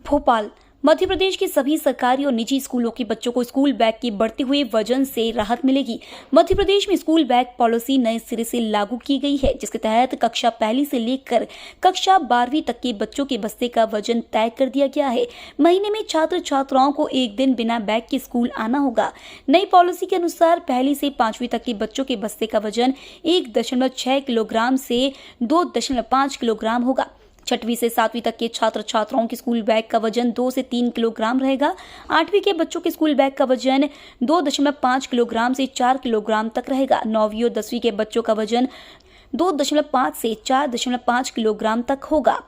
भोपाल मध्य प्रदेश के सभी सरकारी और निजी स्कूलों के बच्चों को स्कूल बैग के बढ़ते हुए वजन से राहत मिलेगी। मध्य प्रदेश में स्कूल बैग पॉलिसी नए सिरे से लागू की गई है, जिसके तहत कक्षा पहली से लेकर कक्षा 12वीं तक के बच्चों के बस्ते का वजन तय कर दिया गया है। महीने में छात्र छात्राओं को एक दिन बिना बैग के स्कूल आना होगा। नई पॉलिसी के अनुसार पहली से 5वीं तक के बच्चों के बस्ते का वजन 1.6 किलोग्राम से 2.5 किलोग्राम होगा। 6वीं से 7वीं तक के छात्र छात्राओं के स्कूल बैग का वजन 2 से 3 किलोग्राम रहेगा। 8वीं के बच्चों के स्कूल बैग का वजन 2.5 किलोग्राम से 4 किलोग्राम तक रहेगा। 9वीं और 10वीं के बच्चों का वजन 2.5 से 4.5 किलोग्राम तक होगा।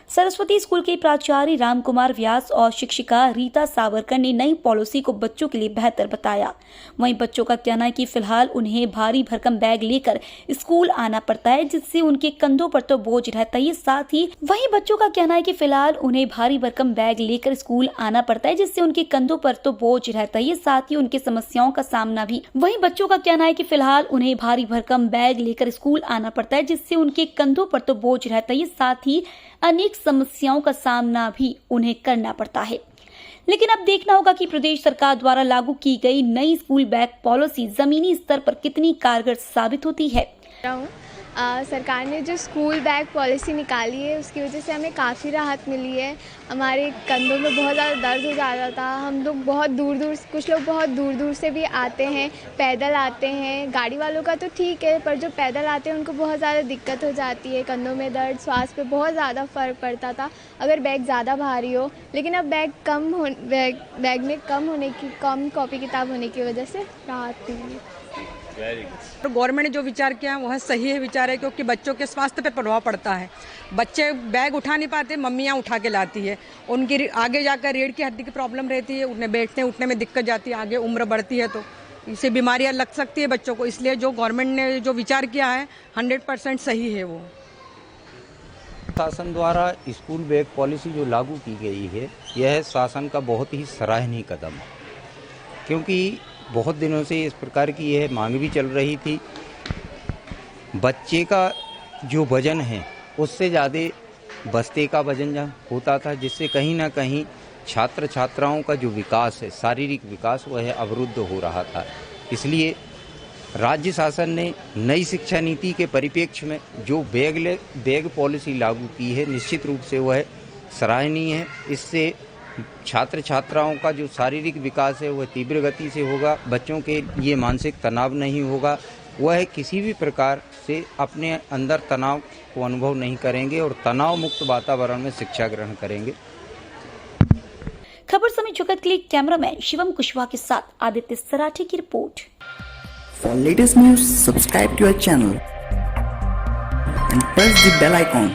सरस्वती स्कूल के प्राचार्य रामकुमार व्यास और शिक्षिका रीता सावरकर ने नई पॉलिसी को बच्चों के लिए बेहतर बताया। वहीं बच्चों का कहना है कि फिलहाल उन्हें भारी भरकम बैग लेकर स्कूल आना पड़ता है, जिससे उनके कंधों पर तो बोझ रहता ही साथ ही वहीं बच्चों का कहना है कि फिलहाल उन्हें भारी भरकम बैग लेकर स्कूल आना पड़ता है, जिससे उनके कंधों पर तो बोझ रहता ही साथ ही उनके समस्याओं का सामना भी। वहीं बच्चों का कहना है कि फिलहाल उन्हें भारी भरकम बैग लेकर स्कूल आना पड़ता है, जिससे उनके कंधों पर तो बोझ रहता ही साथ ही अनेक समस्याओं का सामना भी उन्हें करना पड़ता है। लेकिन अब देखना होगा कि प्रदेश सरकार द्वारा लागू की गई नई स्कूल बैग पॉलिसी जमीनी स्तर पर कितनी कारगर साबित होती है। सरकार ने जो स्कूल बैग पॉलिसी निकाली है उसकी वजह से हमें काफ़ी राहत मिली है। हमारे कंधों में बहुत ज़्यादा दर्द हो जाता था। हम लोग कुछ लोग बहुत दूर दूर से भी आते हैं, पैदल आते हैं। गाड़ी वालों का तो ठीक है, पर जो पैदल आते हैं उनको बहुत ज़्यादा दिक्कत हो जाती है। कंधों में दर्द, श्वास पे बहुत ज़्यादा फ़र्क पड़ता था अगर बैग ज़्यादा भारी हो। लेकिन अब बैग में कम कॉपी किताब होने की वजह से राहत मिली। तो गवर्नमेंट ने जो विचार किया वह सही है विचार है, क्योंकि बच्चों के स्वास्थ्य पे प्रभाव पड़ता है। बच्चे बैग उठा नहीं पाते, मम्मियाँ उठा के लाती है। उनकी आगे जाकर रीढ़ की हड्डी की प्रॉब्लम रहती है, उन्हें बैठने उठने में दिक्कत जाती है। आगे उम्र बढ़ती है तो इससे बीमारियाँ लग सकती है बच्चों को। इसलिए जो गवर्नमेंट ने जो विचार किया है 100% सही है। वो शासन द्वारा स्कूल बैग पॉलिसी जो लागू की गई है, यह शासन का बहुत ही सराहनीय कदम है, क्योंकि बहुत दिनों से इस प्रकार की यह मांग भी चल रही थी। बच्चे का जो वजन है उससे ज़्यादा बस्ते का वजन होता था, जिससे कहीं ना कहीं छात्र छात्राओं का जो विकास है, शारीरिक विकास, वह अवरुद्ध हो रहा था। इसलिए राज्य शासन ने नई शिक्षा नीति के परिप्रेक्ष्य में जो बैग पॉलिसी लागू की है, निश्चित रूप से वह सराहनीय है। इससे छात्र छात्राओं का जो शारीरिक विकास है वह तीव्र गति से होगा। बच्चों के लिए मानसिक तनाव नहीं होगा, वह किसी भी प्रकार से अपने अंदर तनाव को अनुभव नहीं करेंगे और तनाव मुक्त वातावरण में शिक्षा ग्रहण करेंगे। खबर समय जगत के लिए कैमरामैन शिवम कुशवाहा के साथ आदित्य सराठी की report. For latest news, subscribe to our channel and press the bell icon.